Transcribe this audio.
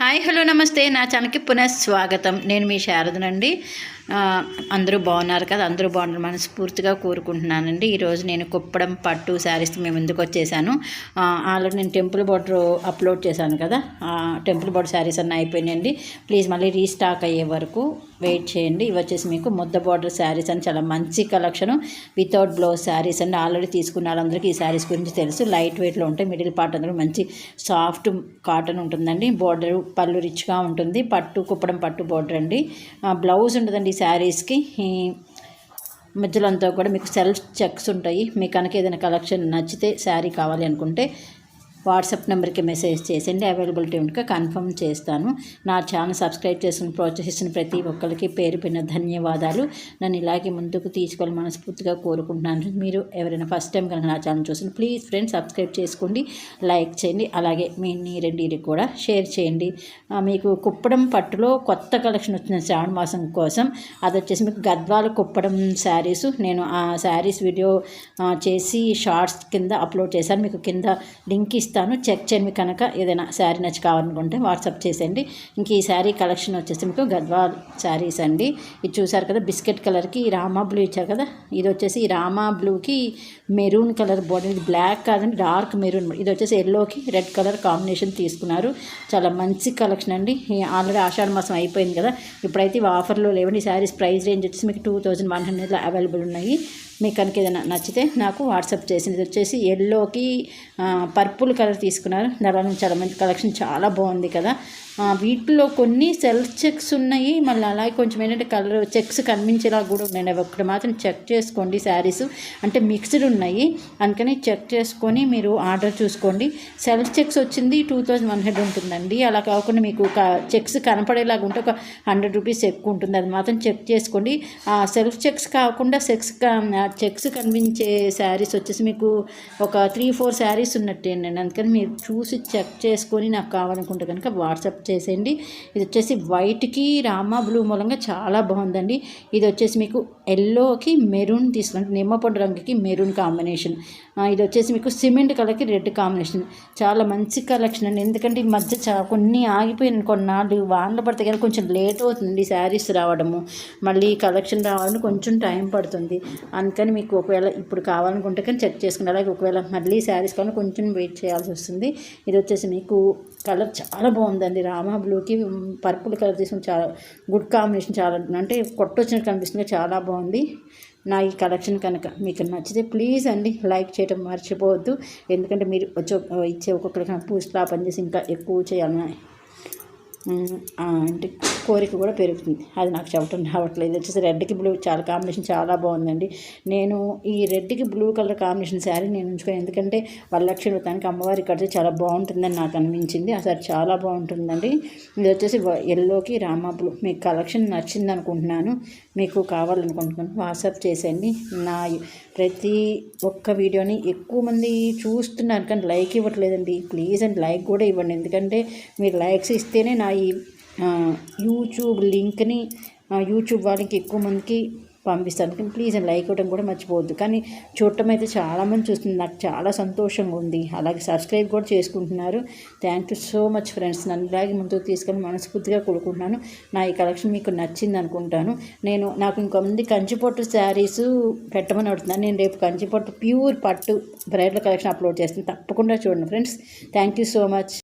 Hi hello నమస్తే నా ఛానల్కి పునఃస్వాగతం. నేను మీ శారదనండి. అందరూ బాగున్నారు కదా, అందరూ బాగున్నారు మనస్ఫూర్తిగా కోరుకుంటున్నానండి. ఈరోజు నేను కుప్పడం పట్టు శారీస్ మేము ఎందుకు వచ్చేసాను. ఆల్రెడీ నేను టెంపుల్ బోర్డర్ అప్లోడ్ చేశాను కదా, టెంపుల్ బోర్డర్ శారీస్ అన్నీ అయిపోయినాయండి. ప్లీజ్ మళ్ళీ రీస్టాక్ అయ్యే వరకు వెయిట్ చేయండి. ఇవి వచ్చేసి మీకు ముద్ద బోర్డర్ శారీస్ అని చాలా మంచి కలెక్షన్ వితౌట్ బ్లౌజ్ శారీస్ అండి. ఆల్రెడీ తీసుకున్న వాళ్ళందరికీ ఈ శారీస్ గురించి తెలుసు. లైట్ వెయిట్లో ఉంటాయి. మిడిల్ పార్ట్ అందరూ మంచి సాఫ్ట్ కాటన్ ఉంటుందండి. బోర్డర్ పళ్ళు రిచ్గా ఉంటుంది. పట్టు కుప్పడం పట్టు బోర్డర్ అండి. బ్లౌజ్ ఉండదండి ఈ శారీస్కి. మధ్యలో అంతా కూడా మీకు సెల్ఫ్ చెక్స్ ఉంటాయి. మీకు కనుక ఏదైనా కలెక్షన్ నచ్చితే శారీ కావాలి అనుకుంటే వాట్సాప్ నెంబర్కి మెసేజ్ చేసేయండి. అవైలబిలిటీ ఉంటే కన్ఫర్మ్ చేస్తాను. నా ఛానల్ సబ్స్క్రైబ్ చేసుకుని ప్రోత్సహిస్తున్న ప్రతి ఒక్కరికి పేరు పైన ధన్యవాదాలు. నన్ను ఇలాగే ముందుకు తీసుకెళ్ళి మనస్ఫూర్తిగా కోరుకుంటున్నాను. మీరు ఎవరైనా ఫస్ట్ టైం కనుక నా ఛానల్ చూసిన ప్లీజ్ ఫ్రెండ్స్ సబ్స్క్రైబ్ చేసుకోండి, లైక్ చేయండి, అలాగే మీ నీరెడ్డికి కూడా షేర్ చేయండి. మీకు కుప్పడం పట్టులో కొత్త కలెక్షన్ వచ్చిన శ్రావణ మాసం కోసం అది వచ్చేసి మీకు గద్వాల కుప్పడం శారీస్. నేను ఆ శారీస్ వీడియో చేసి షార్ట్స్ కింద అప్లోడ్ చేశాను. మీకు కింద లింక్ ఇస్తాను, చెక్ చేయండి. మీకు కనుక ఏదైనా శారీ నచ్చి కావాలనుకుంటే వాట్సాప్ చేసేయండి. ఇంక ఈ శారీ కలెక్షన్ వచ్చేసి మీకు గద్వాల్ శారీస్ అండి. ఇది చూసారు కదా, బిస్కెట్ కలర్కి రామా బ్లూ ఇచ్చారు కదా. ఇది వచ్చేసి రామా బ్లూకి మెరూన్ కలర్ బోర్డర్. ఇది బ్లాక్ కాదండి, డార్క్ మెరూన్. ఇది వచ్చేసి ఎల్లోకి రెడ్ కలర్ కాంబినేషన్ తీసుకున్నారు. చాలా మంచి కలెక్షన్ అండి. ఆల్రెడీ ఆషాఢ మాసం అయిపోయింది కదా, ఇప్పుడైతే ఆఫర్లో లేవండి. ఈ శారీస్ ప్రైస్ రేంజ్ వచ్చేసి మీకు 2100 అవైలబుల్ ఉన్నాయి. మీకు కనుక ఏదైనా నచ్చితే నాకు వాట్సాప్ చేసింది. ఇది వచ్చేసి ఎల్లోకి పర్పుల్ కలర్ తీసుకున్నారు. దాని చాలా మంచి కలెక్షన్, చాలా బాగుంది కదా. వీటిలో కొన్ని సెల్ఫ్ చెక్స్ ఉన్నాయి, మళ్ళీ అలాగే కొంచెం ఏంటంటే కలర్ చెక్స్ కనిపించేలా కూడా ఉన్నాయి. అవి ఒక్కటి మాత్రం చెక్ చేసుకోండి. శారీస్ అంటే మిక్స్డ్ ఉన్నాయి, అందుకని చెక్ చేసుకొని మీరు ఆర్డర్ చూసుకోండి. సెల్ఫ్ చెక్స్ వచ్చింది 2100 ఉంటుందండి. అలా కాకుండా మీకు చెక్స్ కనపడేలాగా ఉంటే ఒక 100 రూపీస్ ఎక్కువ ఉంటుంది. అది మాత్రం చెక్ చేసుకోండి. సెల్ఫ్ చెక్స్ కాకుండా చెక్స్ కనిపించే శారీస్ వచ్చేసి మీకు ఒక 3-4 శారీస్ ఉన్నట్టేనండి. అందుకని మీరు చూసి చెక్ చేసుకొని నాకు కావాలనుకుంటే కనుక వాట్సాప్ చేసేయండి. ఇది వచ్చేసి వైట్కి రామా బ్లూ మూలంగా చాలా బాగుందండి. ఇది వచ్చేసి మీకు ఎల్లోకి మెరూన్ తీసుకుంటే నిమ్మపొడి రంగుకి మెరూన్ కాంబినేషన్. ఇది వచ్చేసి మీకు సిమెంట్ కలర్కి రెడ్ కాంబినేషన్. చాలా మంచి కలెక్షన్ అండి. ఎందుకంటే ఈ మధ్య కొన్ని ఆగిపోయిన కొన్నాళ్ళు వానలు పడితే కానీ కొంచెం లేట్ అవుతుంది శారీస్ రావడము. మళ్ళీ కలెక్షన్ రావాలని కొంచెం టైం పడుతుంది. అందుకని మీకు ఒకవేళ ఇప్పుడు కావాలనుకుంటే కానీ చెక్ చేసుకుని, అలాగే ఒకవేళ మళ్ళీ శారీస్ కావాలని కొంచెం వెయిట్ చేయాల్సి వస్తుంది. ఇది వచ్చేసి మీకు కలర్ చాలా బాగుందండి. రామా బ్లూకి పర్పుల్ కలర్ తీసుకుని చాలా గుడ్ కాంబినేషన్. చాలా అంటే కొట్టొచ్చినట్టు కనిపిస్తుంది, చాలా బాగుంది. నా ఈ కలెక్షన్ కనుక మీకు నచ్చితే ప్లీజ్ అండి లైక్ చేయడం మర్చిపోవద్దు. ఎందుకంటే మీరు ఇచ్చే ఒక్కొక్కరికి పూస్ట్లా పనిచేసి ఇంకా ఎక్కువ చేయాలని అంటే కోరిక కూడా పెరుగుతుంది. అది నాకు చెప్పడం రావట్లేదు. ఇది వచ్చేసి రెడ్కి బ్లూ చాలా కాంబినేషన్ చాలా బాగుందండి. నేను ఈ రెడ్కి బ్లూ కలర్ కాంబినేషన్ శారీ నేను ఉంచుకొని, ఎందుకంటే వరలక్ష్మి వ్రతానికి అమ్మవారి కడితే చాలా బాగుంటుందని నాకు అనిపించింది. అసలు చాలా బాగుంటుందండి. ఇది వచ్చేసి ఎల్లోకి రామా బ్లూ. మీకు కలెక్షన్ నచ్చింది అనుకుంటున్నాను. మీకు కావాలనుకుంటున్నాను వాట్సాప్ చేసేయండి. నా ప్రతి ఒక్క వీడియోని ఎక్కువ మంది చూస్తున్నారు కానీ లైక్ ఇవ్వట్లేదండి. ప్లీజ్ అండి లైక్ కూడా ఇవ్వండి. ఎందుకంటే మీరు లైక్స్ ఇస్తేనే నా ఈ యూట్యూబ్ లింక్ని యూట్యూబ్ వాళ్ళకి ఎక్కువ మందికి పంపిస్తాను. ప్లీజ్ లైక్ ఇవ్వడం కూడా మర్చిపోవద్దు. కానీ చూడటం అయితే చాలామంది చూస్తుంది, నాకు చాలా సంతోషంగా ఉంది. అలాగే సబ్స్క్రైబ్ కూడా చేసుకుంటున్నారు. Thank you so much friends. నన్ను ఇలాగే ముందుకు తీసుకొని మనస్ఫూర్తిగా కోరుకుంటున్నాను. నా ఈ కలెక్షన్ మీకు నచ్చింది అనుకుంటాను. నాకు ఇంకొంతమంది కంచిపట్టు శారీస్ పెట్టమని అడుగుతున్నాను. నేను రేపు కంచిపట్టు ప్యూర్ పట్టు బ్రైడల్ కలెక్షన్ అప్లోడ్ చేస్తాను. తప్పకుండా చూడండి friends. Thank you so much.